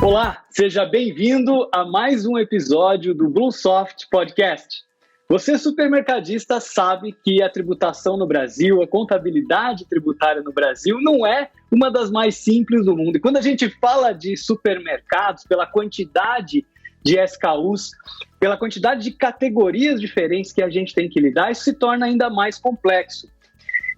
Olá, seja bem-vindo a mais um episódio do Bluesoft Podcast. Você, supermercadista, sabe que a tributação no Brasil, a contabilidade tributária no Brasil não é uma das mais simples do mundo. E quando a gente fala de supermercados, pela quantidade de SKUs, pela quantidade de categorias diferentes que a gente tem que lidar, isso se torna ainda mais complexo.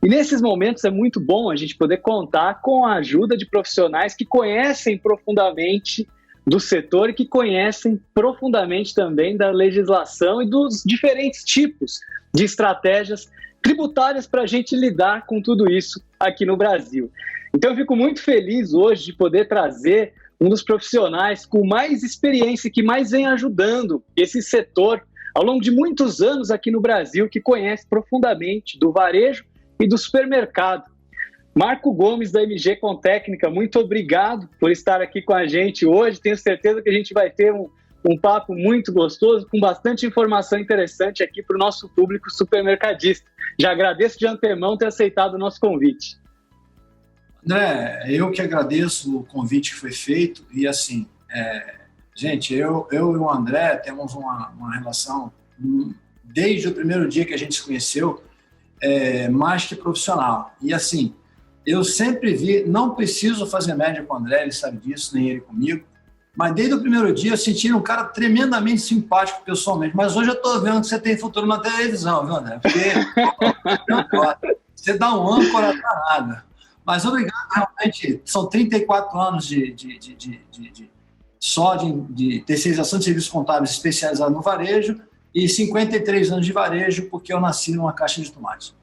E nesses momentos é muito bom a gente poder contar com a ajuda de profissionais que conhecem profundamente do setor e que conhecem profundamente também da legislação e dos diferentes tipos de estratégias tributárias para a gente lidar com tudo isso aqui no Brasil. Então eu fico muito feliz hoje de poder trazer um dos profissionais com mais experiência e que mais vem ajudando esse setor ao longo de muitos anos aqui no Brasil, que conhece profundamente do varejo e do supermercado. Marco Gomes, da MG Contécnica, muito obrigado por estar aqui com a gente hoje. Tenho certeza que a gente vai ter um papo muito gostoso, com bastante informação interessante aqui para o nosso público supermercadista. Já agradeço de antemão ter aceitado o nosso convite. André, eu que agradeço o convite que foi feito e assim, gente, eu e o André temos uma relação desde o primeiro dia que a gente se conheceu, mais que profissional. E assim, eu sempre vi, não preciso fazer média com o André, ele sabe disso, nem ele comigo, mas desde o primeiro dia eu senti um cara tremendamente simpático pessoalmente. Mas hoje eu estou vendo que você tem futuro na televisão, viu, André? Porque você dá um âncora danada. Mas obrigado, realmente, são 34 anos só de terceirização de serviços contábeis especializados no varejo e 53 anos de varejo, porque eu nasci numa caixa de tomate.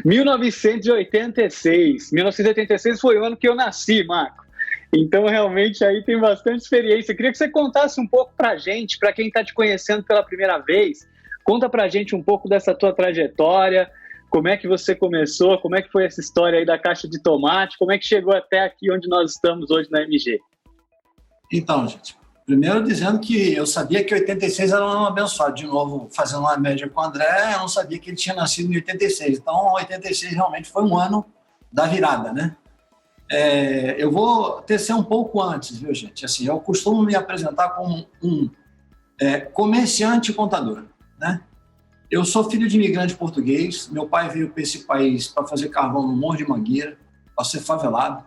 1986. 1986 foi o ano que eu nasci, Marco. Então, realmente, aí tem bastante experiência. Eu queria que você contasse um pouco pra gente, para quem está te conhecendo pela primeira vez. Conta pra gente um pouco dessa tua trajetória, como é que você começou, como é que foi essa história aí da caixa de tomate, como é que chegou até aqui onde nós estamos hoje na MG. Então, gente, primeiro dizendo que eu sabia que 86 era um ano abençoado. De novo, fazendo uma média com o André, eu não sabia que ele tinha nascido em 86. Então, 86 realmente foi um ano da virada, né? Eu vou tecer um pouco antes, viu, gente? Assim, eu costumo me apresentar como um comerciante e contador, né? Eu sou filho de imigrante português. Meu pai veio para esse país para fazer carvão no Morro de Mangueira, para ser favelado.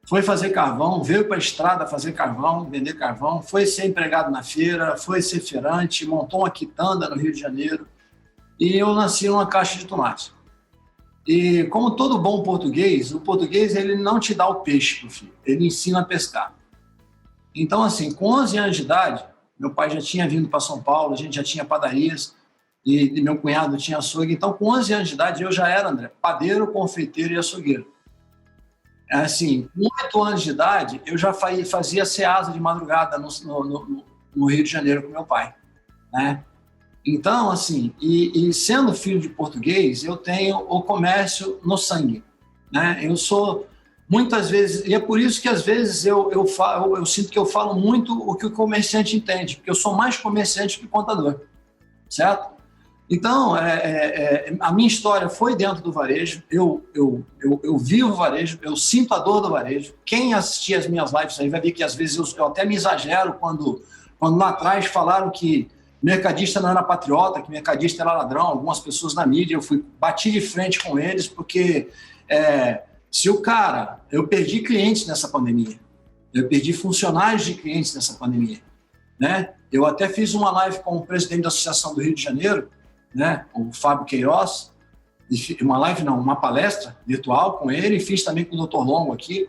Foi fazer carvão, veio para a estrada fazer carvão, vender carvão, foi ser empregado na feira, foi ser feirante, montou uma quitanda no Rio de Janeiro e eu nasci numa caixa de tomate. E como todo bom português, o português ele não te dá o peixe pro filho, ele ensina a pescar. Então assim, com 11 anos de idade, meu pai já tinha vindo para São Paulo, a gente já tinha padarias e meu cunhado tinha açougue. Então com 11 anos de idade eu já era, André, padeiro, confeiteiro e açougueiro. Assim, com 8 anos de idade, eu já fazia ceasa de madrugada no Rio de Janeiro com meu pai, né? Então, assim, e sendo filho de português, eu tenho o comércio no sangue, né? Eu sou, muitas vezes, e é por isso que às vezes eu sinto que eu falo muito o que o comerciante entende, porque eu sou mais comerciante que contador, certo? Então, a minha história foi dentro do varejo, eu vivo o varejo, eu sinto a dor do varejo. Quem assistir as minhas lives aí vai ver que às vezes eu até me exagero quando lá atrás falaram que mercadista não era patriota, que mercadista era ladrão. Algumas pessoas na mídia, bati de frente com eles, porque eu perdi clientes nessa pandemia, eu perdi funcionários de clientes nessa pandemia, né? Eu até fiz uma live com o presidente da Associação do Rio de Janeiro, né, o Fábio Queiroz, uma palestra virtual com ele, fiz também com o Dr. Longo aqui,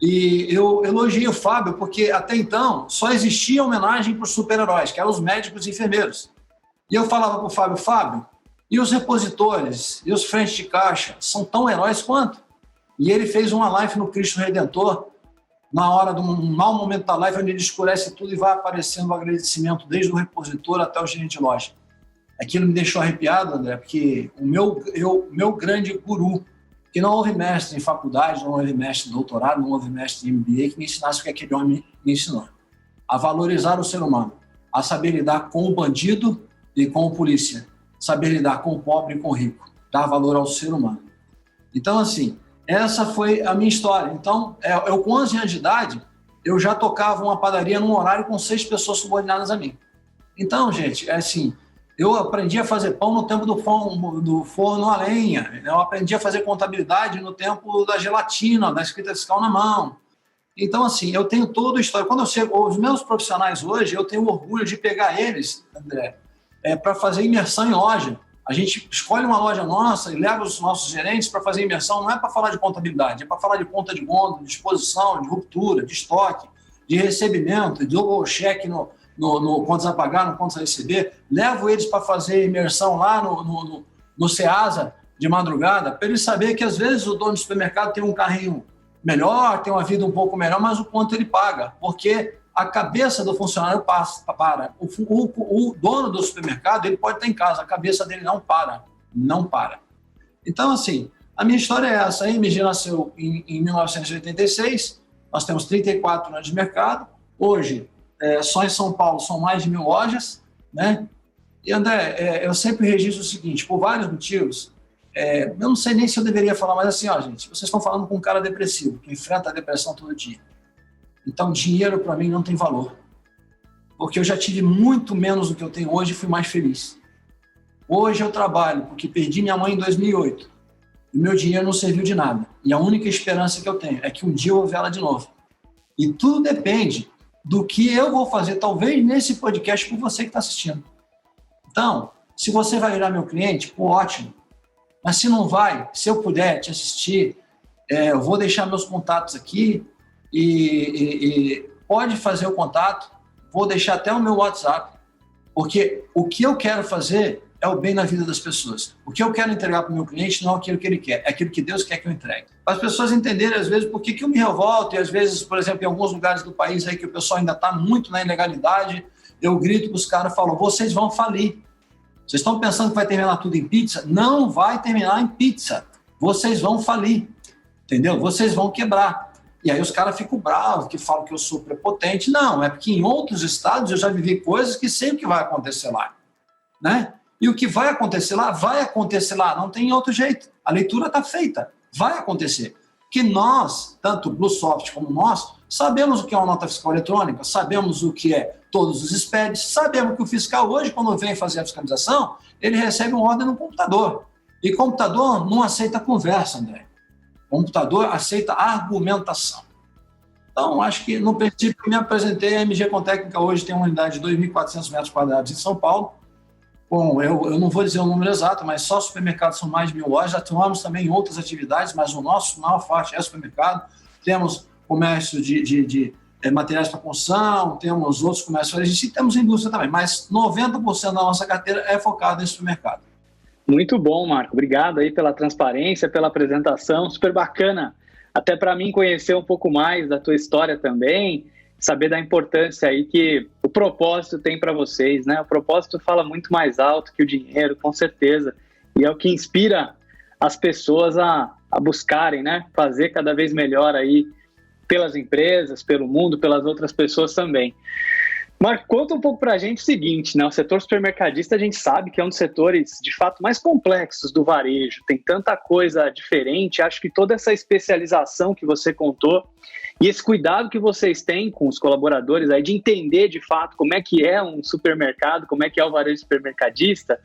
e eu elogiei o Fábio porque até então só existia homenagem para os super-heróis, que eram os médicos e enfermeiros. E eu falava para o Fábio, e os repositores, e os frentes de caixa, são tão heróis quanto? E ele fez uma live no Cristo Redentor, na hora de um mau momento da live, onde ele escurece tudo e vai aparecendo o agradecimento desde o repositor até o gerente de loja. Aquilo me deixou arrepiado, André, porque o meu grande guru, que não houve mestre em faculdade, não houve mestre em doutorado, não houve mestre em MBA, que me ensinasse o que aquele homem me ensinou. A valorizar o ser humano, a saber lidar com o bandido e com o polícia, saber lidar com o pobre e com o rico, dar valor ao ser humano. Então, assim, Essa foi a minha história. Então, eu com 11 anos de idade, eu já tocava uma padaria num horário com 6 pessoas subordinadas a mim. Então, gente, é assim, eu aprendi a fazer pão no tempo do forno a lenha, eu aprendi a fazer contabilidade no tempo da gelatina, da escrita fiscal na mão. Então, assim, eu tenho toda a história. Quando eu chego, os meus profissionais hoje, eu tenho orgulho de pegar eles, André, para fazer imersão em loja. A gente escolhe uma loja nossa e leva os nossos gerentes para fazer imersão, não é para falar de contabilidade, é para falar de conta de gôndola, de disposição, de ruptura, de estoque, de recebimento, de cheque no contas a pagar, no contas a receber. Levo eles para fazer imersão lá no Ceasa de madrugada, para eles saberem que às vezes o dono do supermercado tem um carrinho melhor, tem uma vida um pouco melhor, mas o quanto ele paga, porque a cabeça do funcionário para. O dono do supermercado, ele pode estar em casa, a cabeça dele não para. Então, assim, a minha história é essa. A MG nasceu em 1986, nós temos 34 anos de mercado, hoje, só em São Paulo, são mais de 1.000 lojas, né? E, André, eu sempre registro o seguinte, por vários motivos, eu não sei nem se eu deveria falar, mas assim, ó, gente, vocês estão falando com um cara depressivo, que enfrenta a depressão todo dia. Então, dinheiro para mim não tem valor. Porque eu já tive muito menos do que eu tenho hoje e fui mais feliz. Hoje eu trabalho porque perdi minha mãe em 2008 e meu dinheiro não serviu de nada. E a única esperança que eu tenho é que um dia eu vou ver ela de novo. E tudo depende do que eu vou fazer, talvez nesse podcast, por você que está assistindo. Então, se você vai virar meu cliente, pô, ótimo. Mas se não vai, se eu puder te assistir, eu vou deixar meus contatos aqui e pode fazer o contato, vou deixar até o meu WhatsApp, porque o que eu quero fazer é o bem na vida das pessoas. O que eu quero entregar para o meu cliente não é aquilo que ele quer, é aquilo que Deus quer que eu entregue. Para as pessoas entenderem, às vezes, por que eu me revolto, e às vezes, por exemplo, em alguns lugares do país aí que o pessoal ainda está muito na ilegalidade, eu grito para os caras e falo, vocês vão falir. Vocês estão pensando que vai terminar tudo em pizza? Não vai terminar em pizza. Vocês vão falir, entendeu? Vocês vão quebrar. E aí os caras ficam bravos, que falam que eu sou prepotente. Não, é porque em outros estados eu já vivi coisas que sei o que vai acontecer lá, né? E o que vai acontecer lá, não tem outro jeito. A leitura está feita, vai acontecer. Que nós, tanto o BlueSoft como nós, sabemos o que é uma nota fiscal eletrônica, sabemos o que é todos os SPEDs, sabemos que o fiscal hoje, quando vem fazer a fiscalização, ele recebe uma ordem no computador. E computador não aceita conversa, André. O computador aceita argumentação. Então, acho que, no princípio, eu me apresentei. A MG Contécnica hoje tem uma unidade de 2.400 metros quadrados em São Paulo. Bom, eu não vou dizer o número exato, mas só supermercados são mais de 1.000 lojas. Atuamos também em outras atividades, mas o nosso maior forte é supermercado. Temos comércio de materiais para construção, temos outros comércios e temos indústria também, mas 90% da nossa carteira é focada em supermercado. Muito bom, Marco. Obrigado aí pela transparência, pela apresentação, super bacana. Até para mim conhecer um pouco mais da tua história também, saber da importância aí que o propósito tem para vocês, né? O propósito fala muito mais alto que o dinheiro, com certeza. E é o que inspira as pessoas a buscarem, né? Fazer cada vez melhor aí pelas empresas, pelo mundo, pelas outras pessoas também. Marco, conta um pouco para a gente o seguinte, né? O setor supermercadista a gente sabe que é um dos setores, de fato, mais complexos do varejo. Tem tanta coisa diferente. Acho que toda essa especialização que você contou e esse cuidado que vocês têm com os colaboradores aí de entender, de fato, como é que é um supermercado, como é que é o varejo supermercadista,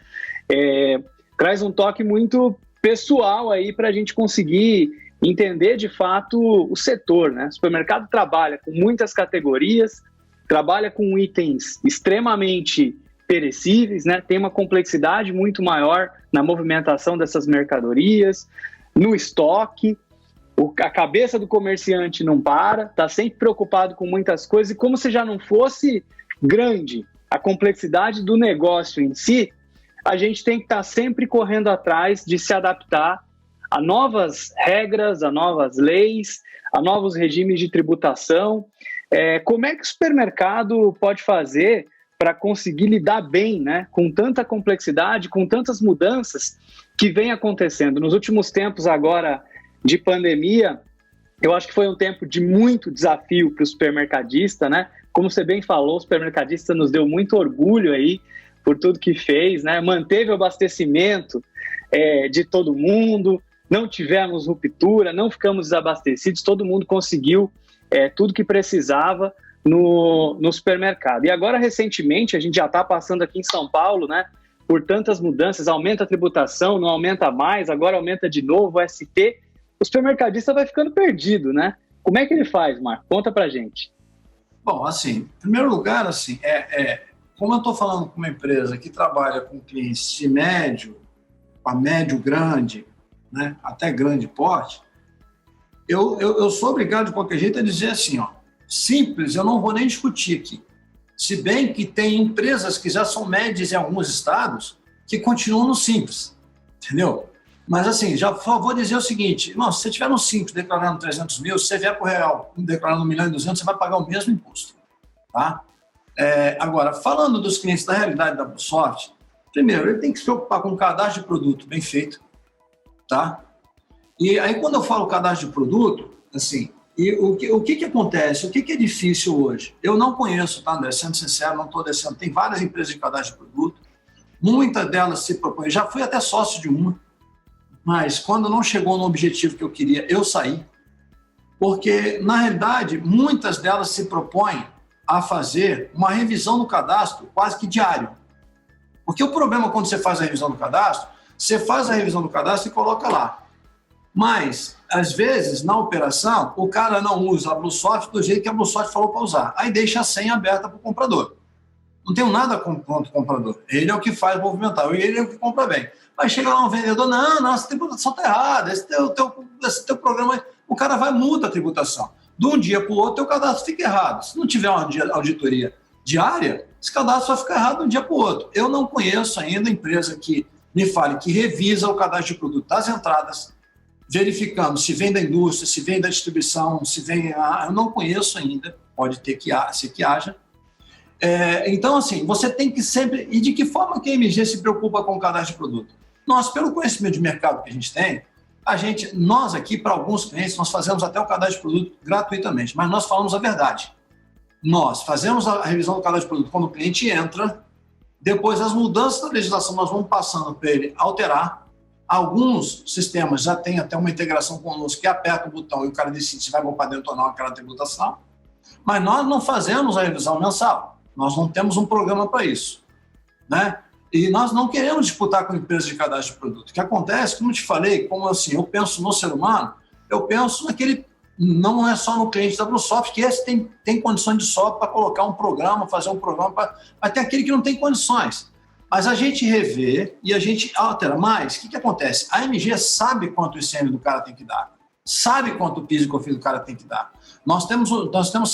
traz um toque muito pessoal aí para a gente conseguir entender, de fato, o setor, né? O supermercado trabalha com muitas categorias, trabalha com itens extremamente perecíveis, né? Tem uma complexidade muito maior na movimentação dessas mercadorias, no estoque. A cabeça do comerciante não para, está sempre preocupado com muitas coisas, e como se já não fosse grande a complexidade do negócio em si, a gente tem que estar sempre correndo atrás de se adaptar a novas regras, a novas leis, a novos regimes de tributação. Como é que o supermercado pode fazer para conseguir lidar bem, né, com tanta complexidade, com tantas mudanças que vem acontecendo? Nos últimos tempos agora de pandemia, eu acho que foi um tempo de muito desafio para o supermercadista, né? Como você bem falou, o supermercadista nos deu muito orgulho aí por tudo que fez, né? Manteve o abastecimento de todo mundo, não tivemos ruptura, não ficamos desabastecidos, todo mundo conseguiu tudo que precisava no supermercado. E agora, recentemente, a gente já está passando aqui em São Paulo, né, por tantas mudanças, aumenta a tributação, não aumenta mais, agora aumenta de novo o ST, o supermercadista vai ficando perdido, né? Como é que ele faz, Marco? Conta pra gente. Bom, assim, em primeiro lugar, assim, como eu estou falando com uma empresa que trabalha com clientes de médio, a médio grande, né, até grande porte, eu sou obrigado, de qualquer jeito, a dizer assim, ó, simples, eu não vou nem discutir aqui. Se bem que tem empresas que já são médias em alguns estados que continuam no simples, entendeu? Mas, assim, já vou dizer o seguinte, não, se você tiver no simples declarando 300 mil, se você vier para o real declarando 1 milhão e 200, você vai pagar o mesmo imposto, tá? Agora, falando dos clientes da realidade da BlueSoft, primeiro, ele tem que se preocupar com o cadastro de produto bem feito, tá? E aí, quando eu falo cadastro de produto, assim, o que acontece? O que é difícil hoje? Eu não conheço, tá, André? Sendo sincero, não estou descendo. Tem várias empresas de cadastro de produto, muitas delas se propõem. Já fui até sócio de uma, mas quando não chegou no objetivo que eu queria, eu saí, porque, na realidade, muitas delas se propõem a fazer uma revisão do cadastro quase que diário. Porque o problema quando você faz a revisão do cadastro, você faz a revisão do cadastro e coloca lá. Mas, às vezes, na operação, o cara não usa a BlueSoft do jeito que a BlueSoft falou para usar. Aí deixa a senha aberta para o comprador. Não tenho nada contra o comprador. Ele é o que faz movimentar, ele é o que compra bem. Mas chega lá um vendedor, não, essa tributação está errada, esse teu programa... O cara vai muda a tributação. De um dia para o outro, o cadastro fica errado. Se não tiver uma auditoria diária, esse cadastro vai ficar errado de um dia para o outro. Eu não conheço ainda empresa que me fale que revisa o cadastro de produto das entradas, verificando se vem da indústria, se vem da distribuição, se vem... Eu não conheço ainda, pode ter que haja. Então, assim, você tem que sempre... E de que forma que a MG se preocupa com o cadastro de produto? Nós, pelo conhecimento de mercado que a gente tem, nós aqui, para alguns clientes, nós fazemos até o cadastro de produto gratuitamente, mas nós falamos a verdade. Nós fazemos a revisão do cadastro de produto quando o cliente entra, depois as mudanças da legislação nós vamos passando para ele alterar. Alguns sistemas já têm até uma integração conosco que aperta o botão e o cara decide se vai para dentro ou não aquela tributação, mas nós não fazemos a revisão mensal, nós não temos um programa para isso, né? E nós não queremos disputar com empresas de cadastro de produto. O que acontece, como eu te falei, como assim, eu penso no ser humano, eu penso naquele, não é só no cliente da BlueSoft, que esse tem condições de sobra para colocar um programa, fazer um programa, mas tem aquele que não tem condições. Mas a gente revê e a gente altera mais. O que acontece? A MG sabe quanto o ICM do cara tem que dar, sabe quanto o PIS e COFINS do cara tem que dar. Nós temos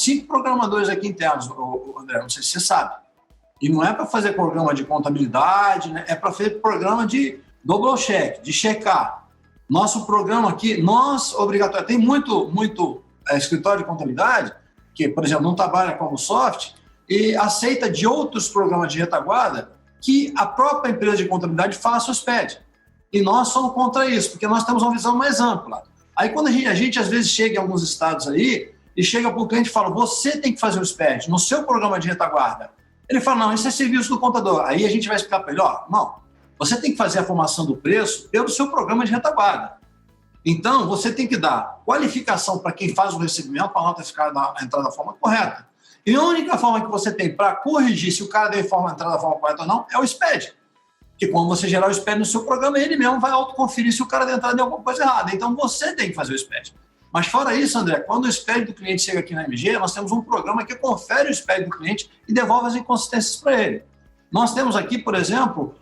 5 programadores aqui internos, André, não sei se você sabe. E não é para fazer programa de contabilidade, né? É para fazer programa de double check, de checar. Nosso programa aqui, obrigatório, tem muito escritório de contabilidade que, por exemplo, não trabalha como soft e aceita de outros programas de retaguarda que a própria empresa de contabilidade faça o SPED. E nós somos contra isso, porque nós temos uma visão mais ampla. Aí quando a gente às vezes chega em alguns estados aí e chega para o cliente e fala, você tem que fazer o SPED no seu programa de retaguarda. Ele fala, não, isso é serviço do contador. Aí a gente vai explicar para ele, não, você tem que fazer a formação do preço pelo seu programa de retaguarda. Então, você tem que dar qualificação para quem faz o recebimento, para a nota ficar entrar da forma correta. E a única forma que você tem para corrigir se o cara deu entrar da forma correta ou não é o SPED. Porque quando você gerar o SPED no seu programa, ele mesmo vai autoconferir se o cara deu entrada em alguma coisa errada. Então, você tem que fazer o SPED. Mas fora isso, André, quando o SPED do cliente chega aqui na MG, nós temos um programa que confere o SPED do cliente e devolve as inconsistências para ele. Nós temos aqui, por exemplo,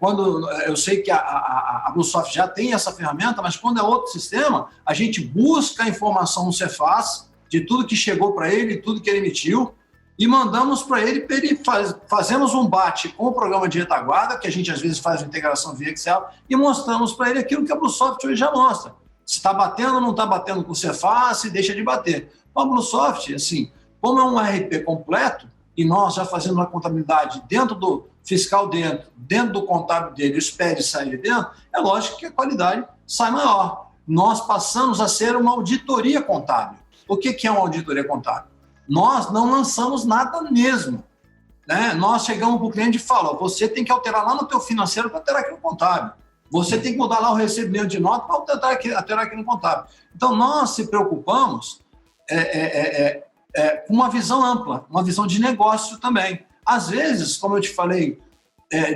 quando eu sei que a BlueSoft já tem essa ferramenta, mas quando é outro sistema, a gente busca a informação no Cefaz de tudo que chegou para ele, tudo que ele emitiu, e mandamos para ele, fazemos um bate com o programa de retaguarda, que a gente às vezes faz uma integração via Excel, e mostramos para ele aquilo que a BlueSoft hoje já mostra. Se está batendo ou não está batendo com o Cefaz, se deixa de bater. A BlueSoft, assim, como é um RP completo, e nós já fazemos a contabilidade dentro do fiscal dentro do contábil dele, o SPED sai de dentro, é lógico que a qualidade sai maior. Nós passamos a ser uma auditoria contábil. O que é uma auditoria contábil? Nós não lançamos nada mesmo, né? Nós chegamos para o cliente e falamos, você tem que alterar lá no teu financeiro para alterar aqui no contábil. Você tem que mudar lá o recebimento de nota para alterar aqui no contábil. Então, nós se preocupamos com uma visão ampla, uma visão de negócio também. Às vezes, como eu te falei,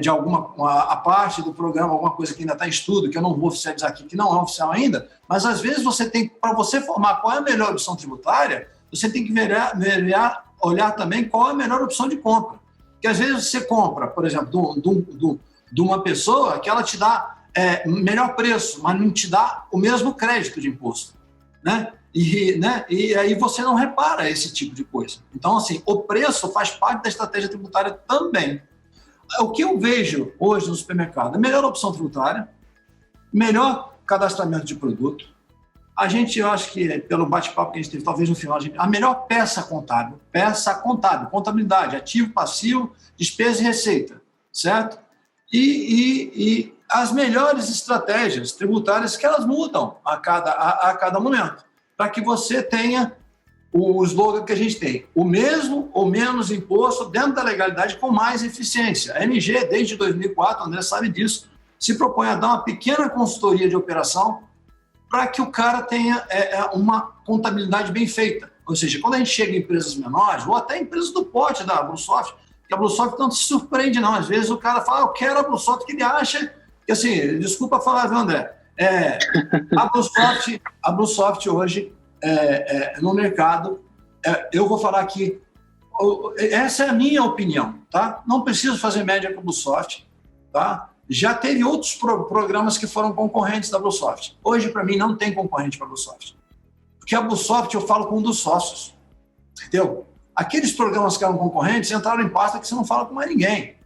de a parte do programa, alguma coisa que ainda está em estudo, que eu não vou oficializar aqui, que não é oficial ainda, mas às vezes você tem, para você formar qual é a melhor opção tributária, você tem que olhar também qual é a melhor opção de compra. Porque às vezes você compra, por exemplo, de uma pessoa que ela te dá melhor preço, mas não te dá o mesmo crédito de imposto, né? E aí você não repara esse tipo de coisa. Então, assim, o preço faz parte da estratégia tributária também. O que eu vejo hoje no supermercado? A melhor opção tributária, melhor cadastramento de produto. Eu acho que, pelo bate-papo que a gente teve, talvez no final, a melhor peça contábil, contabilidade, ativo, passivo, despesa e receita, certo? E as melhores estratégias tributárias que elas mudam a cada momento, para que você tenha o slogan que a gente tem, o mesmo ou menos imposto dentro da legalidade com mais eficiência. A MG, desde 2004, o André sabe disso, se propõe a dar uma pequena consultoria de operação para que o cara tenha uma contabilidade bem feita. Ou seja, quando a gente chega em empresas menores, ou até empresas do pote da Bluesoft, que a Bluesoft não se surpreende não. Às vezes o cara fala, eu quero a Bluesoft, que ele acha que, assim, desculpa falar, viu, André? A Bluesoft hoje, no mercado, eu vou falar aqui, essa é a minha opinião, tá? Não preciso fazer média com a Bluesoft, tá? Já teve outros programas que foram concorrentes da Bluesoft. Hoje, para mim, não tem concorrente para a Bluesoft. Porque a Bluesoft, eu falo com um dos sócios, entendeu? Aqueles programas que eram concorrentes entraram em pasta que você não fala com mais ninguém.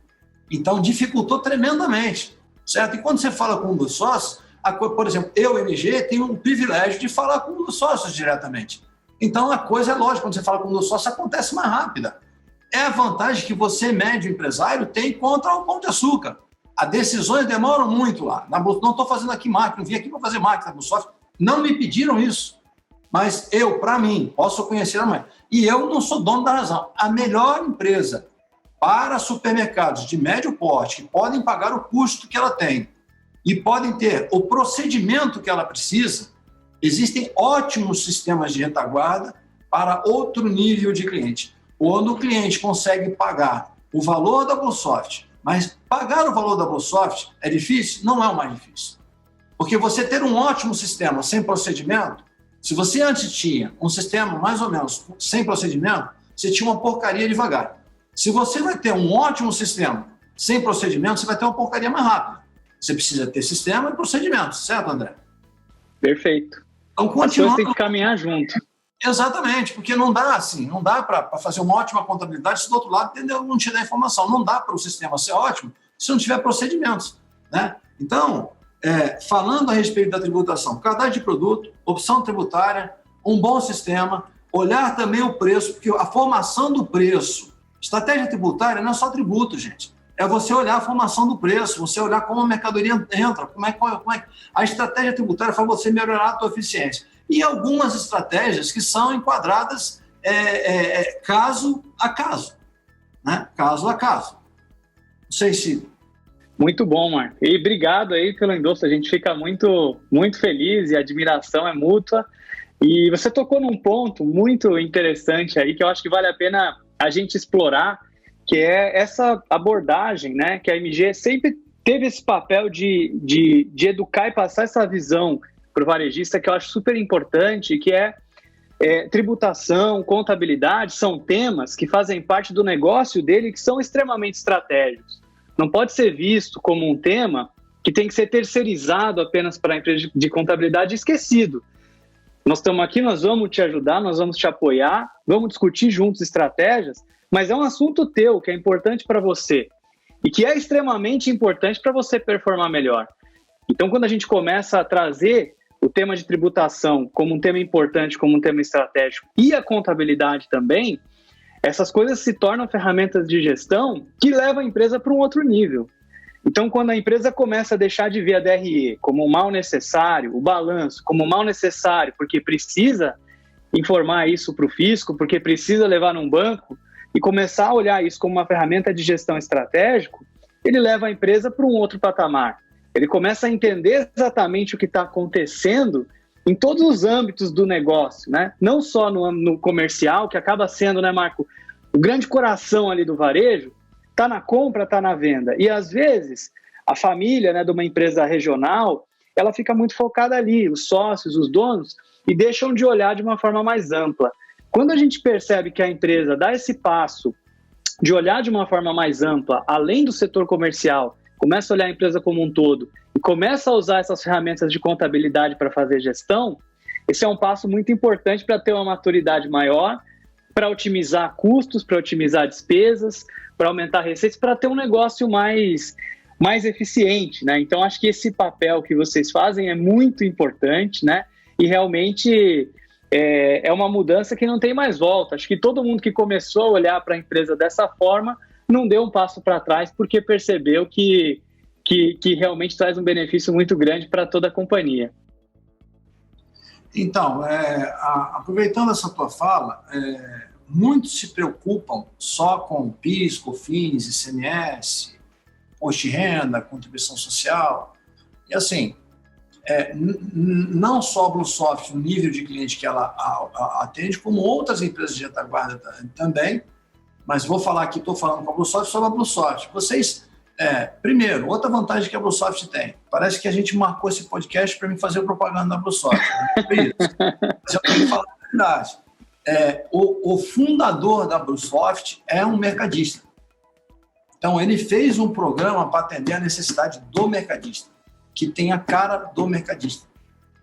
Então, dificultou tremendamente, certo? E quando você fala com um dos sócios, por exemplo, eu, MG, tenho o privilégio de falar com um dos sócios diretamente. Então, a coisa é lógica, quando você fala com um dos sócios, acontece mais rápida. É a vantagem que você, médio empresário, tem contra o Pão de Açúcar. As decisões demoram muito lá. Não estou fazendo aqui marketing, não vim aqui para fazer marketing na Bluesoft. Não me pediram isso. Mas eu, para mim, posso conhecer a mãe. E eu não sou dono da razão. A melhor empresa para supermercados de médio porte, que podem pagar o custo que ela tem e podem ter o procedimento que ela precisa, existem ótimos sistemas de retaguarda para outro nível de cliente. Quando o cliente consegue pagar o valor da Bluesoft, mas pagar o valor da Bluesoft é difícil? Não é o mais difícil. Porque você ter um ótimo sistema sem procedimento, se você antes tinha um sistema mais ou menos sem procedimento, você tinha uma porcaria devagar. Se você vai ter um ótimo sistema sem procedimento, você vai ter uma porcaria mais rápida. Você precisa ter sistema e procedimento, certo, André? Perfeito. Então, as coisas têm que caminhar junto. Exatamente, porque não dá para fazer uma ótima contabilidade se do outro lado não te der informação. Não dá para o sistema ser ótimo se não tiver procedimentos, né? Então, falando a respeito da tributação, cadastro de produto, opção tributária, um bom sistema, olhar também o preço, porque a formação do preço, estratégia tributária não é só tributo, gente. É você olhar a formação do preço, você olhar como a mercadoria entra, como é a estratégia tributária faz você melhorar a tua eficiência. E algumas estratégias que são enquadradas caso a caso, né? Caso a caso. Não sei se... Muito bom, Marco. E obrigado aí pelo endosso. A gente fica muito, muito feliz e a admiração é mútua. E você tocou num ponto muito interessante aí que eu acho que vale a pena a gente explorar, que é essa abordagem, né? Que a MG sempre teve esse papel de educar e passar essa visão para o varejista, que eu acho super importante, que é tributação, contabilidade, são temas que fazem parte do negócio dele e que são extremamente estratégicos. Não pode ser visto como um tema que tem que ser terceirizado apenas para a empresa de contabilidade e esquecido. Nós estamos aqui, nós vamos te ajudar, nós vamos te apoiar, vamos discutir juntos estratégias, mas é um assunto teu que é importante para você e que é extremamente importante para você performar melhor. Então, quando a gente começa a trazer o tema de tributação como um tema importante, como um tema estratégico e a contabilidade também, essas coisas se tornam ferramentas de gestão que levam a empresa para um outro nível. Então, quando a empresa começa a deixar de ver a DRE como um mal necessário, o balanço como um mal necessário, porque precisa informar isso para o fisco, porque precisa levar num banco, e começar a olhar isso como uma ferramenta de gestão estratégico, ele leva a empresa para um outro patamar. Ele começa a entender exatamente o que está acontecendo em todos os âmbitos do negócio, né? Não só no comercial, que acaba sendo, né, Marco, o grande coração ali do varejo, está na compra, está na venda. E às vezes a família, né, de uma empresa regional, ela fica muito focada ali, os sócios, os donos, e deixam de olhar de uma forma mais ampla. Quando a gente percebe que a empresa dá esse passo de olhar de uma forma mais ampla, além do setor comercial, começa a olhar a empresa como um todo e começa a usar essas ferramentas de contabilidade para fazer gestão, esse é um passo muito importante para ter uma maturidade maior, para otimizar custos, para otimizar despesas, para aumentar receitas, para ter um negócio mais eficiente, né? Então, acho que esse papel que vocês fazem é muito importante, né? E realmente é uma mudança que não tem mais volta. Acho que todo mundo que começou a olhar para a empresa dessa forma não deu um passo para trás porque percebeu que realmente traz um benefício muito grande para toda a companhia. Então, aproveitando essa tua fala, muitos se preocupam só com PIS, COFINS, ICMS, imposto de renda, contribuição social. E assim, não só a BlueSoft, o nível de cliente que ela atende, como outras empresas de retaguarda também, mas vou falar aqui, estou falando com a BlueSoft sobre a BlueSoft. Vocês, primeiro, outra vantagem que a BlueSoft tem, parece que a gente marcou esse podcast para me fazer propaganda da BlueSoft. Mas eu tenho que falar a verdade. O fundador da BlueSoft é um mercadista. Então, ele fez um programa para atender a necessidade do mercadista, que tem a cara do mercadista.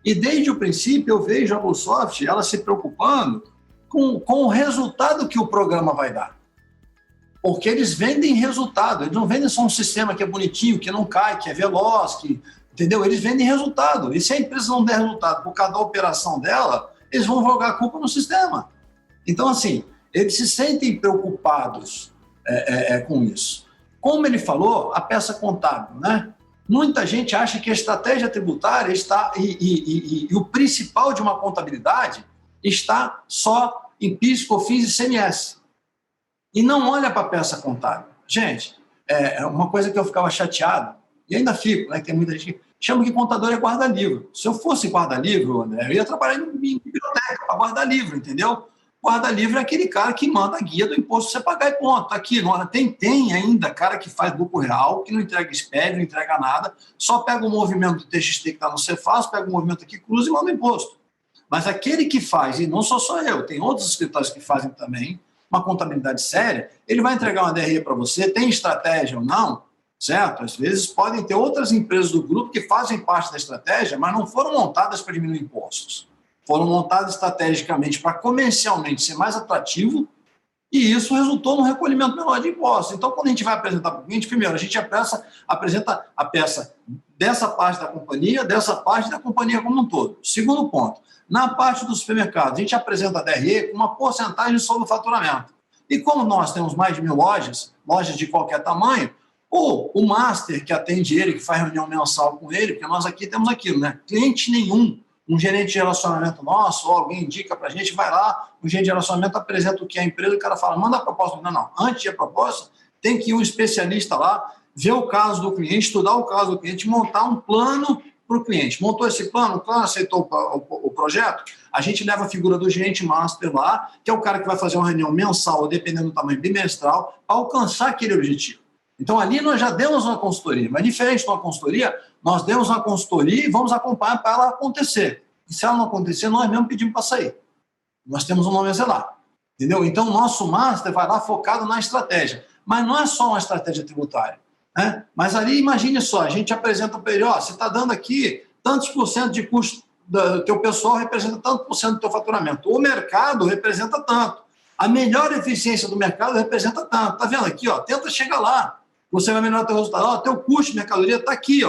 E desde o princípio eu vejo a BlueSoft ela se preocupando com o resultado que o programa vai dar. Porque eles vendem resultado, eles não vendem só um sistema que é bonitinho, que não cai, que é veloz, entendeu? Eles vendem resultado. E se a empresa não der resultado por causa da operação dela, eles vão jogar a culpa no sistema. Então, assim, eles se sentem preocupados com isso. Como ele falou, a peça contábil, né? Muita gente acha que a estratégia tributária está e o principal de uma contabilidade está só em PIS, COFINS e ICMS. E não olha para a peça contábil. Gente, uma coisa que eu ficava chateado, e ainda fico, né? Tem muita gente que chama que contador é guarda-livro. Se eu fosse guarda-livro, André, eu ia trabalhar em biblioteca para guardar livro, entendeu? Guarda-livro é aquele cara que manda a guia do imposto pra você pagar e ponto. Tá aqui, tem ainda cara que faz lucro real, que não entrega SPED, não entrega nada, só pega o movimento do TXT que está no Cefaz, pega o movimento aqui, cruza e manda o imposto. Mas aquele que faz, e não sou só eu, tem outros escritórios que fazem também, uma contabilidade séria, ele vai entregar uma DRE para você, tem estratégia ou não, certo? Às vezes podem ter outras empresas do grupo que fazem parte da estratégia, mas não foram montadas para diminuir impostos. Foram montadas estrategicamente para comercialmente ser mais atrativo e isso resultou no recolhimento menor de impostos. Então, quando a gente vai apresentar para o cliente, primeiro, a gente apresenta a peça dessa parte da companhia como um todo. Segundo ponto, na parte do supermercado, a gente apresenta a DRE com uma porcentagem sobre o faturamento. E como nós temos mais de 1.000 lojas de qualquer tamanho, o master que atende ele, que faz reunião mensal com ele, porque nós aqui temos aquilo, né? Cliente nenhum. Um gerente de relacionamento nosso, ou alguém indica para a gente, vai lá, o gerente de relacionamento apresenta o que é a empresa, o cara fala, manda a proposta. Não. Antes da proposta, tem que ir um especialista lá, ver o caso do cliente, estudar o caso do cliente, montar um plano para o cliente. Montou esse plano, o plano aceitou o projeto, a gente leva a figura do gerente master lá, que é o cara que vai fazer uma reunião mensal, ou dependendo do tamanho, bimestral, para alcançar aquele objetivo. Então, ali nós já demos uma consultoria, mas diferente de uma consultoria, nós demos uma consultoria e vamos acompanhar para ela acontecer. E se ela não acontecer, nós mesmo pedimos para sair. Nós temos um nome a zelar. Entendeu? Então, o nosso master vai lá focado na estratégia. Mas não é só uma estratégia tributária. Né? Mas ali, imagine só, a gente apresenta para ele, você está dando aqui tantos por cento de custo do teu pessoal, representa tanto por cento do teu faturamento. O mercado representa tanto. A melhor eficiência do mercado representa tanto. Está vendo aqui? Tenta chegar lá. Você vai melhorar o teu resultado. Teu custo de mercadoria está aqui,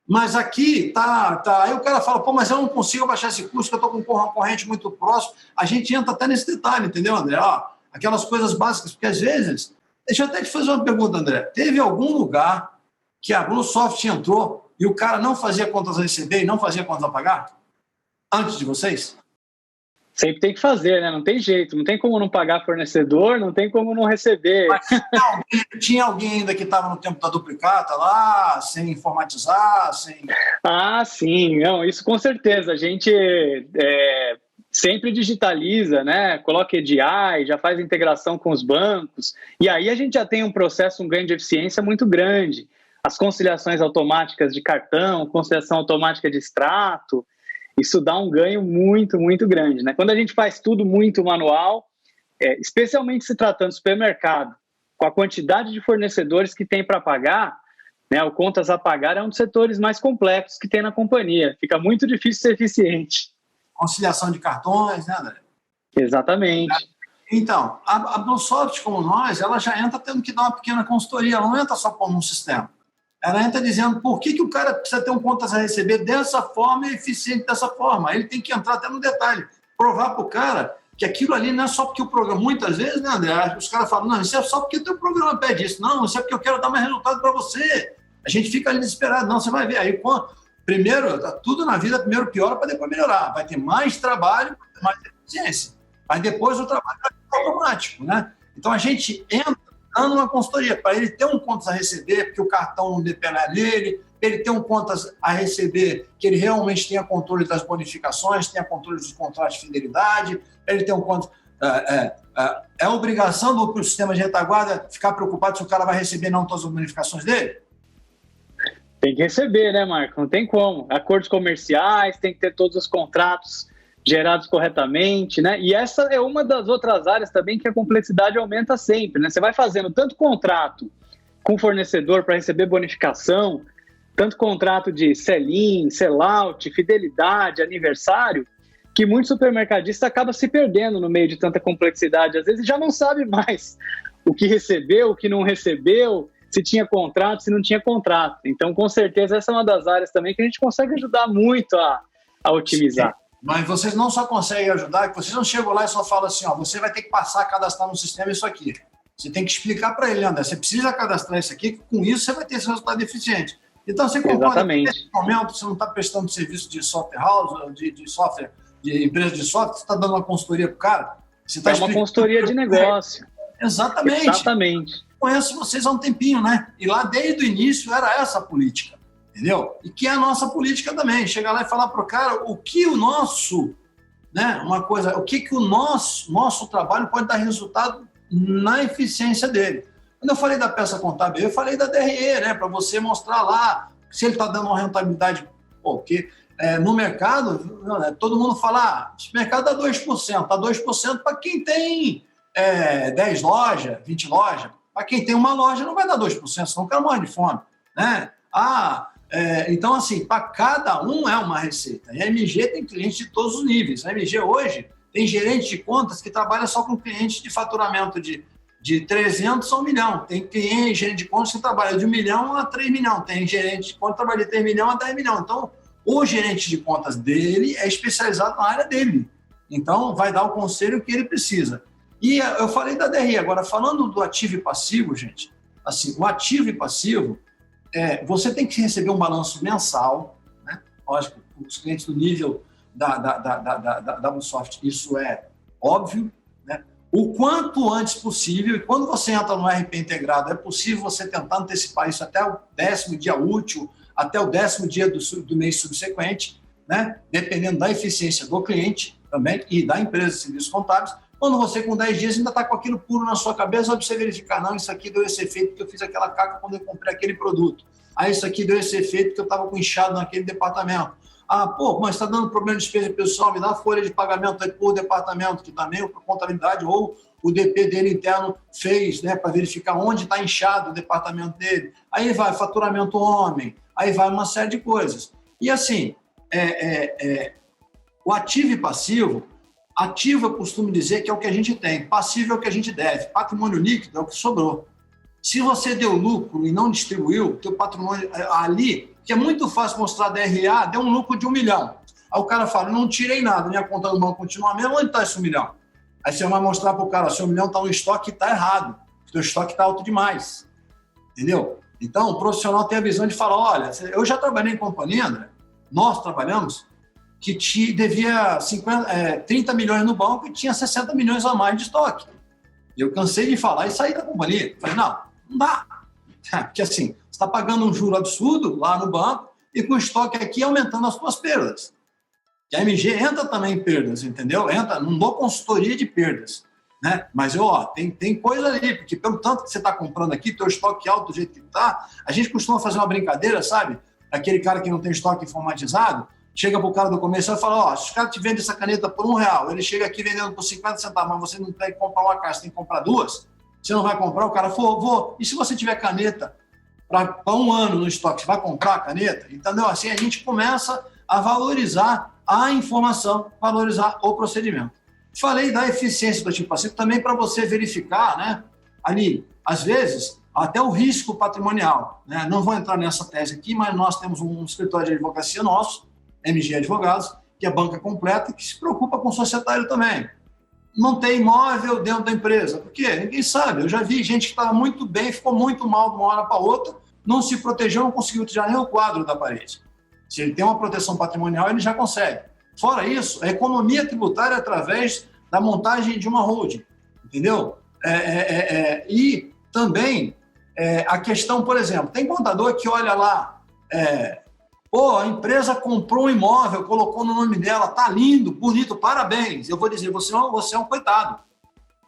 Mas aqui tá. Aí o cara fala, mas eu não consigo baixar esse custo, que eu estou com um concorrente muito próximo. A gente entra até nesse detalhe, entendeu, André? Aquelas coisas básicas, porque às vezes. Deixa eu até te fazer uma pergunta, André. Teve algum lugar que a BlueSoft entrou e o cara não fazia contas a receber e não fazia contas a pagar? Antes de vocês? Sempre tem que fazer, né? Não tem jeito, não tem como não pagar fornecedor, não tem como não receber. Mas tinha alguém ainda que estava no tempo da duplicata lá, sem informatizar, sem... Ah, sim, não, isso com certeza. A gente sempre digitaliza, né? Coloca EDI, já faz integração com os bancos, e aí a gente já tem um processo, um ganho de eficiência muito grande. As conciliações automáticas de cartão, conciliação automática de extrato, isso dá um ganho muito, muito grande, né? Quando a gente faz tudo muito manual, especialmente se tratando de supermercado, com a quantidade de fornecedores que tem para pagar, né, o contas a pagar é um dos setores mais complexos que tem na companhia. Fica muito difícil ser eficiente. Conciliação de cartões, né, André? Exatamente. Então, a BlueSoft, como nós, ela já entra tendo que dar uma pequena consultoria, ela não entra só por um sistema. Ela entra dizendo por que o cara precisa ter um contas a receber dessa forma e eficiente dessa forma. Ele tem que entrar até no detalhe, provar para o cara que aquilo ali não é só porque o programa... Muitas vezes, né, André, os caras falam, não, isso é só porque o teu programa pede isso. Não, isso é porque eu quero dar mais resultado para você. A gente fica ali desesperado. Não, você vai ver. Aí, primeiro, tudo na vida, primeiro piora para depois melhorar. Vai ter mais trabalho, mais eficiência. Mas depois o trabalho vai ficar automático, né? Então, a gente entra dando uma consultoria para ele ter um contas a receber, porque o cartão não depende dele, ele ter um contas a receber, que ele realmente tenha controle das bonificações, tenha controle dos contratos de fidelidade, ele ter um contas... É obrigação do sistema de retaguarda ficar preocupado se o cara vai receber não todas as bonificações dele? Tem que receber, né, Marco? Não tem como. Acordos comerciais, tem que ter todos os contratos gerados corretamente, né? E essa é uma das outras áreas também que a complexidade aumenta sempre, né? Você vai fazendo tanto contrato com o fornecedor para receber bonificação, tanto contrato de sell-in, sell-out, fidelidade, aniversário, que muito supermercadista acaba se perdendo no meio de tanta complexidade. Às vezes já não sabe mais o que recebeu, o que não recebeu, se tinha contrato, se não tinha contrato. Então, com certeza, essa é uma das áreas também que a gente consegue ajudar muito a otimizar. Sim. Mas vocês não só conseguem ajudar, que vocês não chegam lá e só falam assim, ó, você vai ter que passar a cadastrar no sistema isso aqui. Você tem que explicar para ele, André, você precisa cadastrar isso aqui, que com isso você vai ter esse resultado eficiente. Então, você concorda que nesse momento você não está prestando serviço de software house, de software, de empresa de software, você está dando uma consultoria para o cara? Você tá uma consultoria de negócio. Exatamente. Exatamente. Conheço vocês há um tempinho, né? E lá desde o início era essa a política. Entendeu? E que é a nossa política também, chegar lá e falar para o cara o que o nosso, né, uma coisa, o que o nosso trabalho pode dar resultado na eficiência dele. Quando eu falei da peça contábil, eu falei da DRE, né, para você mostrar lá se ele está dando uma rentabilidade, porque no mercado, todo mundo fala, esse mercado dá 2%, dá 2% para quem tem 10 lojas, 20 lojas, para quem tem uma loja não vai dar 2%, senão o cara morre de fome, né? Então, assim, para cada um é uma receita. E a MG tem clientes de todos os níveis. A MG hoje tem gerente de contas que trabalha só com clientes de faturamento de 300 a 1 milhão. Tem gerente de contas que trabalha de 1 milhão a 3 milhões. Tem gerente de contas que trabalha de 3 milhões a 10 milhões. Então, o gerente de contas dele é especializado na área dele. Então, vai dar o conselho que ele precisa. E eu falei da DRI. Agora, falando do ativo e passivo, gente, assim, o ativo e passivo, você tem que receber um balanço mensal, né? Lógico, os clientes do nível da BlueSoft, isso é óbvio, né? O quanto antes possível, e quando você entra no RP integrado, é possível você tentar antecipar isso até o 10º dia útil, até o 10º dia do mês subsequente, né? Dependendo da eficiência do cliente também e da empresa de serviços contábeis. Quando você, com 10 dias, ainda está com aquilo puro na sua cabeça, para você verificar, não, isso aqui deu esse efeito porque eu fiz aquela caca quando eu comprei aquele produto. Isso aqui deu esse efeito porque eu estava com inchado naquele departamento. Mas está dando problema de despesa pessoal, me dá a folha de pagamento aí por departamento, que também a contabilidade ou o DP dele interno fez, né, para verificar onde está inchado o departamento dele. Aí vai faturamento homem, aí vai uma série de coisas. E assim, o ativo e passivo, ativo eu costumo dizer que é o que a gente tem, passivo é o que a gente deve, patrimônio líquido é o que sobrou. Se você deu lucro e não distribuiu, teu patrimônio ali, que é muito fácil mostrar DRA, deu um lucro de 1 milhão. Aí o cara fala, não tirei nada, minha conta do banco continua a mesma, onde está esse 1 milhão? Aí você vai mostrar para o cara, seu 1 milhão está no estoque e está errado, o teu estoque está alto demais. Entendeu? Então, o profissional tem a visão de falar, olha, eu já trabalhei em companhia, André, nós trabalhamos, que te devia 30 milhões no banco e tinha 60 milhões a mais de estoque. Eu cansei de falar e saí da companhia. Falei, não dá. Porque assim, você está pagando um juro absurdo lá no banco e com o estoque aqui aumentando as suas perdas. E a MG entra também em perdas, entendeu? Não dou consultoria de perdas, né? Mas tem coisa ali, porque pelo tanto que você está comprando aqui, teu estoque alto do jeito que está, a gente costuma fazer uma brincadeira, sabe? Aquele cara que não tem estoque informatizado, chega para o cara do comercial e fala, se os caras te vendem essa caneta por R$1, ele chega aqui vendendo por 50 centavos, mas você não tem que comprar uma caixa, tem que comprar duas, você não vai comprar, o cara falou, vou. E se você tiver caneta para 1 ano no estoque, você vai comprar a caneta? Entendeu? Assim a gente começa a valorizar a informação, valorizar o procedimento. Falei da eficiência do ativo passivo também para você verificar, né? Ali, às vezes, até o risco patrimonial, né? Não vou entrar nessa tese aqui, mas nós temos um escritório de advocacia nosso, MG Advogados, que é banca completa, que se preocupa com o societário também. Não tem imóvel dentro da empresa. Por quê? Ninguém sabe. Eu já vi gente que estava muito bem, ficou muito mal de uma hora para outra, não se protegeu, não conseguiu tirar nem o quadro da parede. Se ele tem uma proteção patrimonial, ele já consegue. Fora isso, a economia tributária é através da montagem de uma holding, entendeu? E também a questão, por exemplo, tem contador que olha lá, a empresa comprou um imóvel, colocou no nome dela, tá lindo, bonito, parabéns. Eu vou dizer, você é um coitado.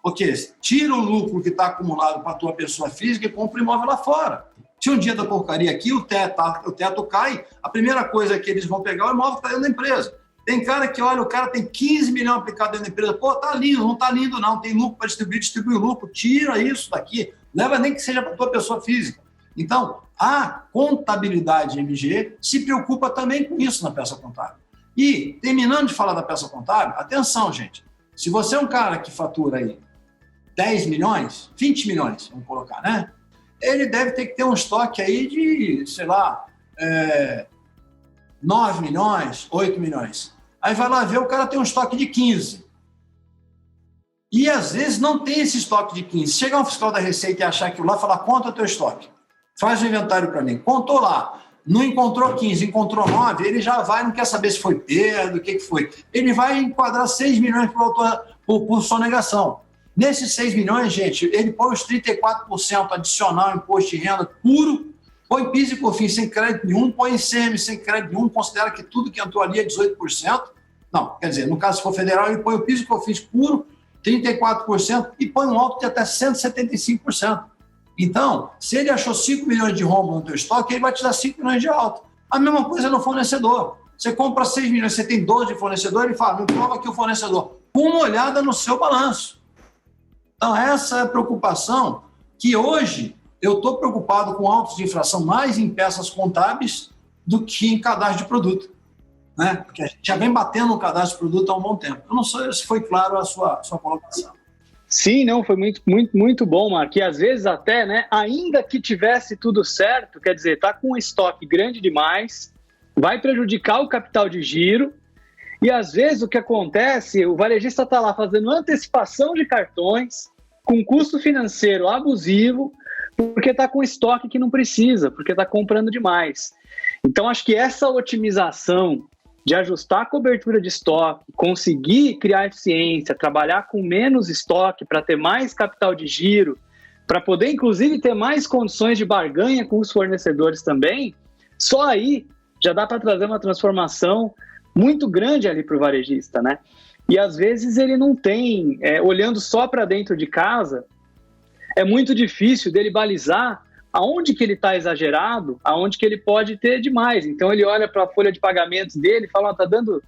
Porque tira o lucro que está acumulado para a tua pessoa física e compra o imóvel lá fora. Se um dia da porcaria aqui, o teto cai, a primeira coisa que eles vão pegar é o imóvel que está dentro da empresa. Tem cara que, olha, o cara tem 15 milhões aplicado dentro da empresa, tá lindo, não tá lindo não, tem lucro para distribui o lucro, tira isso daqui, leva nem que seja para a tua pessoa física. Então, a contabilidade MG se preocupa também com isso na peça contábil. E, terminando de falar da peça contábil, atenção, gente, se você é um cara que fatura aí 10 milhões, 20 milhões, vamos colocar, né? Ele deve ter que ter um estoque aí de, 9 milhões, 8 milhões. Aí vai lá ver, o cara tem um estoque de 15. E, às vezes, não tem esse estoque de 15. Chega um fiscal da Receita e achar aquilo lá, falar, conta o teu estoque. Faz o inventário para mim. Contou lá. Não encontrou 15, encontrou 9, ele já vai, não quer saber se foi perda, o que foi. Ele vai enquadrar 6 milhões por sonegação. Nesses 6 milhões, gente, ele põe os 34% adicional imposto de renda puro, põe PIS e COFINS sem crédito nenhum, põe ICM sem crédito nenhum, considera que tudo que entrou ali é 18%. Não, quer dizer, no caso, se for federal, ele põe o PIS e COFINS puro, 34%, e põe um alto de até 175%. Então, se ele achou 5 milhões de rombo no teu estoque, ele vai te dar 5 milhões de alto. A mesma coisa no fornecedor. Você compra 6 milhões, você tem 12 fornecedores, ele fala, me prova aqui o fornecedor. Uma olhada no seu balanço. Então, essa é a preocupação que hoje eu estou preocupado com autos de infração mais em peças contábeis do que em cadastro de produto. Né? Porque a gente já vem batendo no cadastro de produto há um bom tempo. Eu não sei se foi claro a sua colocação. Sim, não, foi muito bom, Marco. E às vezes até, né, ainda que tivesse tudo certo, quer dizer, está com um estoque grande demais, vai prejudicar o capital de giro, e às vezes o que acontece, o varejista está lá fazendo antecipação de cartões, com custo financeiro abusivo, porque está com estoque que não precisa, porque está comprando demais. Então, acho que essa otimização de ajustar a cobertura de estoque, conseguir criar eficiência, trabalhar com menos estoque para ter mais capital de giro, para poder, inclusive, ter mais condições de barganha com os fornecedores também, só aí já dá para trazer uma transformação muito grande ali para o varejista, né? E, às vezes, ele não tem, olhando só para dentro de casa, é muito difícil dele balizar aonde que ele está exagerado, aonde que ele pode ter demais. Então, ele olha para a folha de pagamentos dele e fala, está dando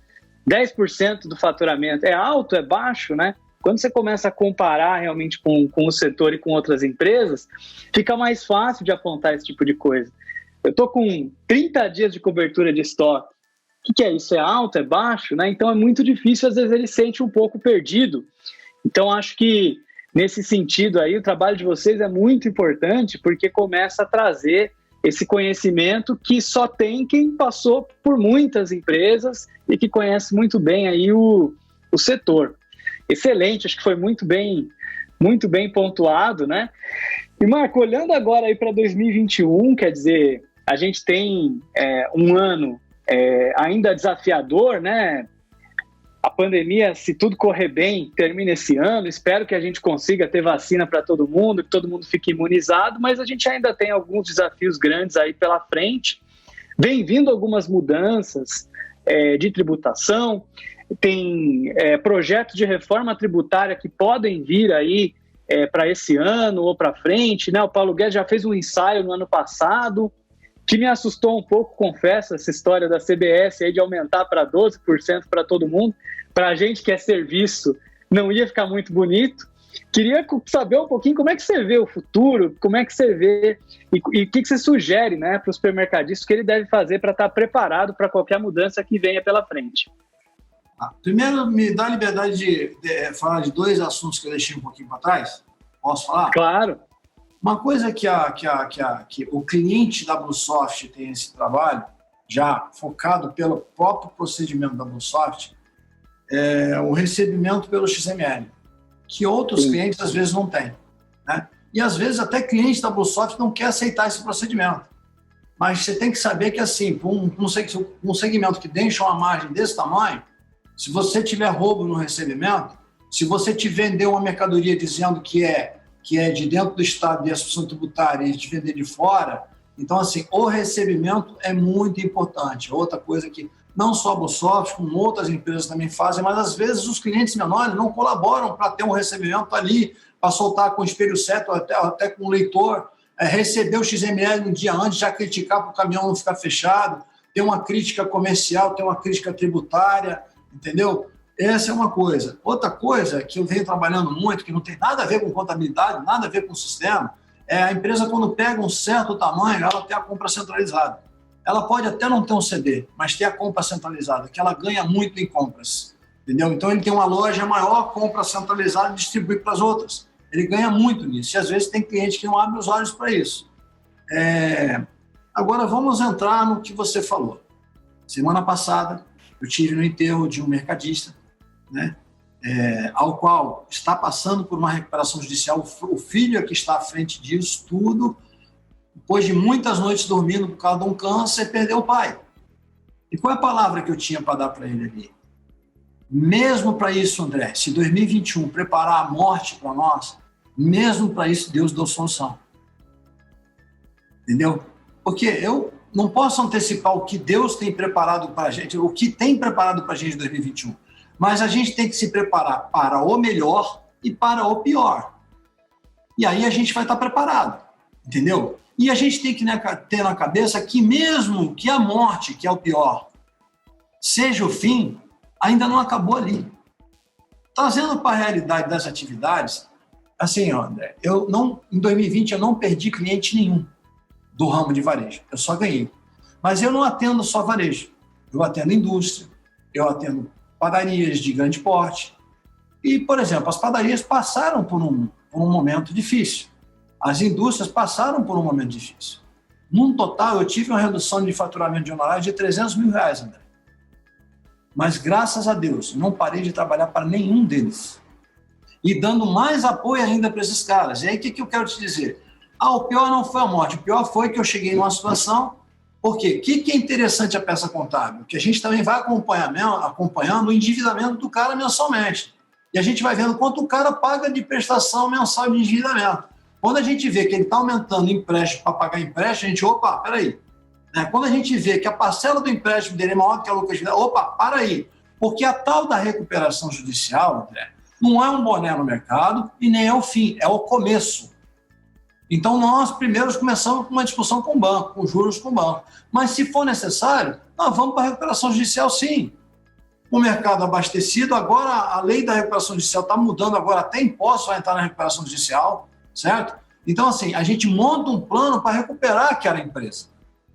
10% do faturamento. É alto, é baixo, né? Quando você começa a comparar realmente com o setor e com outras empresas, fica mais fácil de apontar esse tipo de coisa. Eu estou com 30 dias de cobertura de estoque. O que é isso? É alto, é baixo, né? Então, é muito difícil, às vezes ele sente um pouco perdido. Então, acho que nesse sentido aí, o trabalho de vocês é muito importante porque começa a trazer esse conhecimento que só tem quem passou por muitas empresas e que conhece muito bem aí o setor. Excelente, acho que foi muito bem pontuado, né? E, Marco, olhando agora aí para 2021, quer dizer, a gente tem um ano ainda desafiador, né? A pandemia, se tudo correr bem, termina esse ano. Espero que a gente consiga ter vacina para todo mundo, que todo mundo fique imunizado, mas a gente ainda tem alguns desafios grandes aí pela frente. Vem vindo algumas mudanças de tributação, tem projetos de reforma tributária que podem vir aí para esse ano ou para frente, né? O Paulo Guedes já fez um ensaio no ano passado, que me assustou um pouco, confesso, essa história da CBS aí de aumentar para 12% para todo mundo. Para a gente que é serviço, não ia ficar muito bonito. Queria saber um pouquinho como é que você vê o futuro, como é que você vê e o que você sugere, né, para o supermercadista, que ele deve fazer para estar preparado para qualquer mudança que venha pela frente. Primeiro, me dá a liberdade de falar de dois assuntos que eu deixei um pouquinho para trás. Posso falar? Claro. Uma coisa que o cliente da Bluesoft tem esse trabalho, já focado pelo próprio procedimento da Bluesoft, é o recebimento pelo XML, que outros clientes às vezes não têm, né? E às vezes até clientes da Bluesoft não quer aceitar esse procedimento. Mas você tem que saber que, assim, para um segmento que deixa uma margem desse tamanho, se você tiver roubo no recebimento, se você te vender uma mercadoria dizendo que é de dentro do Estado de execução tributária e de vender de fora, então, assim, o recebimento é muito importante. Outra coisa que não só a Bluesoft, como outras empresas também fazem, mas às vezes os clientes menores não colaboram para ter um recebimento ali, para soltar com o espelho certo, até com o leitor, receber o XML um dia antes, já criticar para o caminhão não ficar fechado, ter uma crítica comercial, ter uma crítica tributária, entendeu? Essa é uma coisa. Outra coisa que eu venho trabalhando muito, que não tem nada a ver com contabilidade, nada a ver com sistema, é a empresa, quando pega um certo tamanho, ela tem a compra centralizada. Ela pode até não ter um CD, mas ter a compra centralizada, que ela ganha muito em compras, entendeu? Então, ele tem uma loja maior, compra centralizada e distribui para as outras. Ele ganha muito nisso. E, às vezes, tem cliente que não abre os olhos para isso. Agora, vamos entrar no que você falou. Semana passada, eu tive no enterro de um mercadista, né? Ao qual está passando por uma recuperação judicial. O filho é que está à frente disso tudo. Depois de muitas noites dormindo por causa de um câncer, perdeu o pai. E qual é a palavra que eu tinha para dar para ele ali? Mesmo para isso, André, se 2021 preparar a morte para nós, mesmo para isso Deus deu solução. Entendeu? Porque eu não posso antecipar o que Deus tem preparado para a gente, o que tem preparado para a gente em 2021. Mas a gente tem que se preparar para o melhor e para o pior. E aí a gente vai estar preparado. Entendeu? E a gente tem que ter na cabeça que mesmo que a morte, que é o pior, seja o fim, ainda não acabou ali. Trazendo para a realidade das atividades, assim, André, em 2020 eu não perdi cliente nenhum do ramo de varejo, eu só ganhei. Mas eu não atendo só varejo, eu atendo indústria, eu atendo padarias de grande porte. E, por exemplo, as padarias passaram por um momento difícil. As indústrias passaram por um momento difícil. Num total, eu tive uma redução de faturamento de honorários de R$300 mil, André. Mas, graças a Deus, não parei de trabalhar para nenhum deles. E dando mais apoio ainda para esses caras. E aí, o que eu quero te dizer? O pior não foi a morte. O pior foi que eu cheguei numa situação... Por quê? O que é interessante a peça contábil? Que a gente também vai acompanhando o endividamento do cara mensalmente. E a gente vai vendo quanto o cara paga de prestação mensal de endividamento. Quando a gente vê que ele está aumentando empréstimo para pagar empréstimo, a gente, opa, peraí. Quando a gente vê que a parcela do empréstimo dele é maior do que a lucratividade, opa, para aí. Porque a tal da recuperação judicial, André, não é um boné no mercado e nem é o fim, é o começo. Então, nós primeiros começamos com uma discussão com o banco, com juros com o banco. Mas, se for necessário, nós vamos para a recuperação judicial, sim. O mercado abastecido, agora a lei da recuperação judicial está mudando, agora até imposto vai entrar na recuperação judicial, certo? Então, assim, a gente monta um plano para recuperar aquela empresa.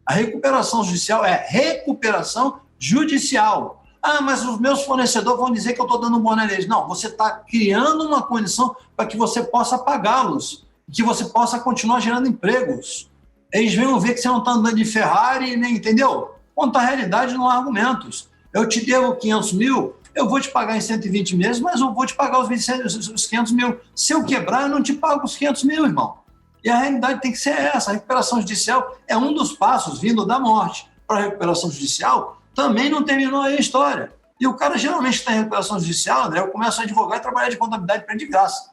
A recuperação judicial é recuperação judicial. Mas os meus fornecedores vão dizer que eu estou dando um boné neles. Não, você está criando uma condição para que você possa pagá-los, que você possa continuar gerando empregos. Eles vêm ver que você não está andando de Ferrari, nem, entendeu? Conta a realidade, não há argumentos. Eu te devo 500 mil, eu vou te pagar em 120 meses, mas eu vou te pagar os 500 mil. Se eu quebrar, eu não te pago os 500 mil, irmão. E a realidade tem que ser essa. A recuperação judicial é um dos passos vindo da morte para a recuperação judicial, também não terminou aí a história. E o cara geralmente está em recuperação judicial, André, eu começo a advogar e trabalhar de contabilidade para ele de graça.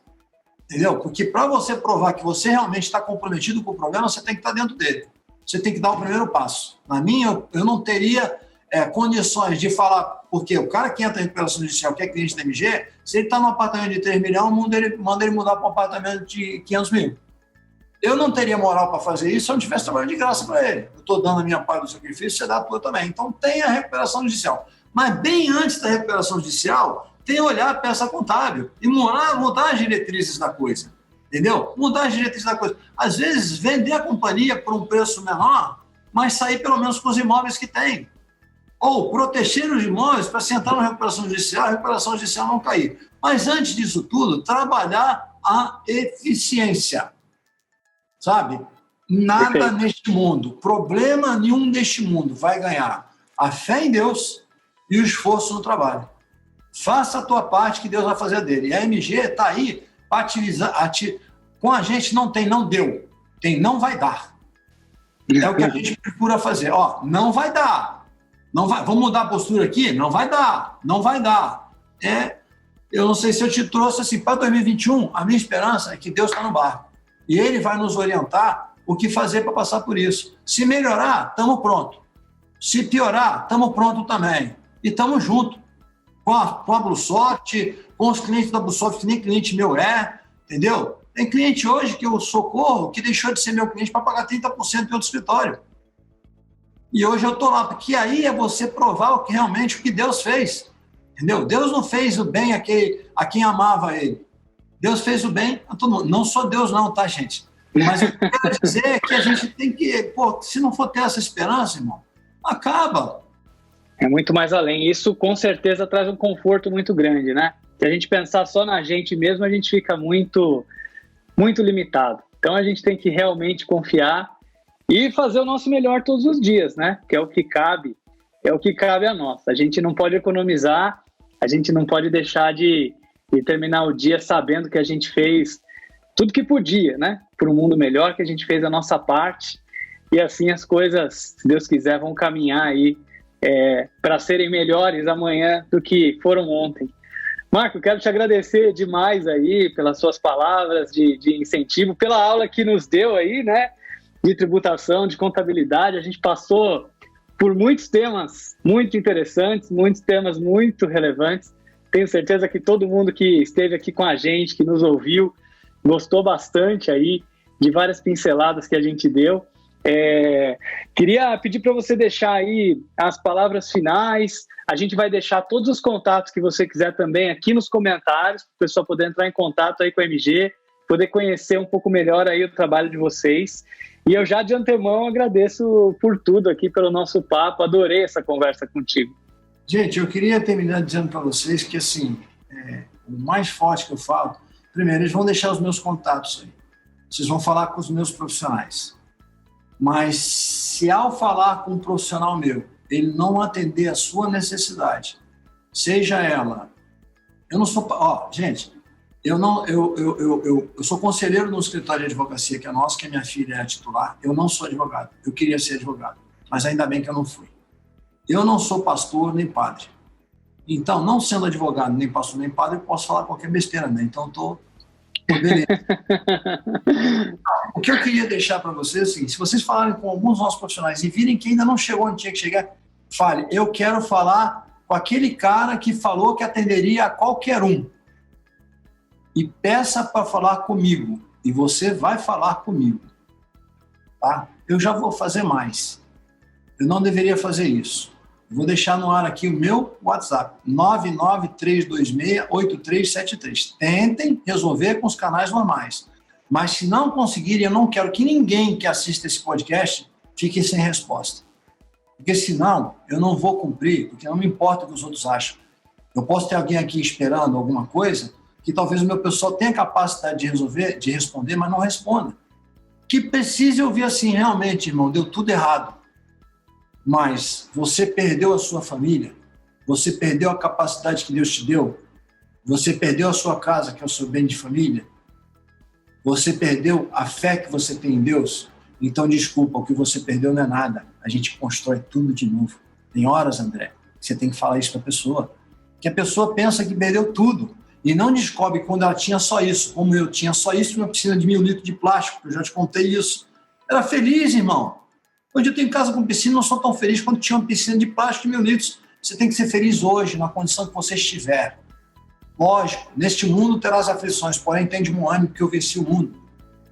Entendeu? Porque para você provar que você realmente está comprometido com o problema, você tem que estar dentro dele. Você tem que dar o primeiro passo. Na minha, eu não teria condições de falar, porque o cara que entra em recuperação judicial, que é cliente da MG, se ele está num apartamento de 3 milhões, manda ele mudar para um apartamento de 500 mil. Eu não teria moral para fazer isso se eu não tivesse trabalhando de graça para ele. Eu estou dando a minha parte do sacrifício, você dá a tua também. Então tem a recuperação judicial. Mas bem antes da recuperação judicial, tem que olhar a peça contábil e mudar as diretrizes da coisa. Entendeu? Mudar as diretrizes da coisa. Às vezes, vender a companhia por um preço menor, mas sair pelo menos com os imóveis que tem. Ou proteger os imóveis para se entrar na recuperação judicial, a recuperação judicial não cair. Mas antes disso tudo, trabalhar a eficiência. Sabe? Nada neste mundo, problema nenhum neste mundo vai ganhar a fé em Deus e o esforço no trabalho. Faça a tua parte que Deus vai fazer a dele. E a MG está aí para ativizar. Com a gente não tem não deu, tem não vai dar. É o que a gente procura fazer. Ó, não vai dar. Não vai, vamos mudar a postura aqui? Não vai dar. Não vai dar. Eu não sei se eu te trouxe assim, para 2021, a minha esperança é que Deus está no barco. E Ele vai nos orientar o que fazer para passar por isso. Se melhorar, estamos prontos. Se piorar, estamos prontos também. E estamos juntos. Com a BlueSoft, com os clientes da BlueSoft, que nem cliente meu entendeu? Tem cliente hoje que eu socorro que deixou de ser meu cliente para pagar 30% em outro escritório. E hoje eu estou lá, porque aí é você provar o que realmente o que Deus fez. Entendeu? Deus não fez o bem a quem amava Ele. Deus fez o bem a todo mundo. Não sou Deus não, tá, gente? Mas eu quero dizer que a gente tem que... se não for ter essa esperança, irmão, acaba. É muito mais além. Isso, com certeza, traz um conforto muito grande, né? Se a gente pensar só na gente mesmo, a gente fica muito, muito limitado. Então, a gente tem que realmente confiar e fazer o nosso melhor todos os dias, né? Que é o que cabe a nós. A gente não pode economizar, a gente não pode deixar de terminar o dia sabendo que a gente fez tudo que podia, né? Para um mundo melhor, que a gente fez a nossa parte. E assim as coisas, se Deus quiser, vão caminhar aí para serem melhores amanhã do que foram ontem. Marco, quero te agradecer demais aí pelas suas palavras de incentivo, pela aula que nos deu aí, né, de tributação, de contabilidade. A gente passou por muitos temas muito interessantes, muitos temas muito relevantes. Tenho certeza que todo mundo que esteve aqui com a gente, que nos ouviu, gostou bastante aí de várias pinceladas que a gente deu. Queria pedir para você deixar aí as palavras finais. A gente vai deixar todos os contatos que você quiser também aqui nos comentários, para o pessoal poder entrar em contato aí com a MG, poder conhecer um pouco melhor aí o trabalho de vocês. E eu já de antemão agradeço por tudo aqui, pelo nosso papo. Adorei essa conversa contigo. Gente, eu queria terminar dizendo para vocês que, assim, o mais forte que eu falo, primeiro, eles vão deixar os meus contatos aí. Vocês vão falar com os meus profissionais. Mas se ao falar com um profissional meu, ele não atender a sua necessidade, seja ela... Eu não sou... gente, eu sou conselheiro no escritório de advocacia, que é nosso, que a minha filha é a titular. Eu não sou advogado. Eu queria ser advogado, mas ainda bem que eu não fui. Eu não sou pastor nem padre. Então, não sendo advogado, nem pastor, nem padre, eu posso falar qualquer besteira, né? Então, tô beleza. O que eu queria deixar para vocês é o seguinte: se vocês falarem com alguns dos nossos profissionais e virem que ainda não chegou onde tinha que chegar, fale, eu quero falar com aquele cara que falou que atenderia a qualquer um. E peça para falar comigo. E você vai falar comigo. Tá? Eu já vou fazer mais. Eu não deveria fazer isso. Vou deixar no ar aqui o meu WhatsApp, 993268373. Tentem resolver com os canais normais. Mas se não conseguirem, eu não quero que ninguém que assista esse podcast fique sem resposta. Porque senão eu não vou cumprir, porque não me importa o que os outros acham. Eu posso ter alguém aqui esperando alguma coisa que talvez o meu pessoal tenha capacidade de resolver, de responder, mas não responda. Que precise ouvir assim, realmente, irmão, deu tudo errado. Mas você perdeu a sua família, você perdeu a capacidade que Deus te deu, você perdeu a sua casa, que é o seu bem de família, você perdeu a fé que você tem em Deus. Então, desculpa, o que você perdeu não é nada. A gente constrói tudo de novo. Tem horas, André, que você tem que falar isso para a pessoa, que a pessoa pensa que perdeu tudo e não descobre quando ela tinha só isso, como eu tinha só isso, uma piscina de 1.000 litros de plástico, eu já te contei isso. Era feliz, irmão. Hoje eu tenho em casa com piscina, não sou tão feliz quando tinha uma piscina de plástico de 1.000 litros. Você tem que ser feliz hoje, na condição que você estiver. Lógico, neste mundo terás aflições, porém tem de bom ânimo que eu venci o mundo.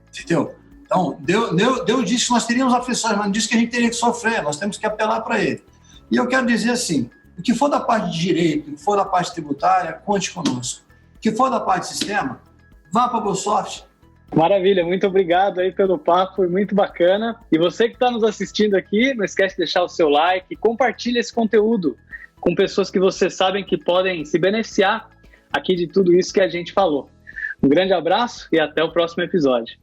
Entendeu? Então, Deus disse que nós teríamos aflições, mas não disse que a gente teria que sofrer, nós temos que apelar para Ele. E eu quero dizer assim, o que for da parte de direito, o que for da parte tributária, conte conosco. O que for da parte de sistema, vá para a BlueSoft. Maravilha, muito obrigado aí pelo papo, foi muito bacana. E você que está nos assistindo aqui, não esquece de deixar o seu like e compartilha esse conteúdo com pessoas que você sabem que podem se beneficiar aqui de tudo isso que a gente falou. Um grande abraço e até o próximo episódio.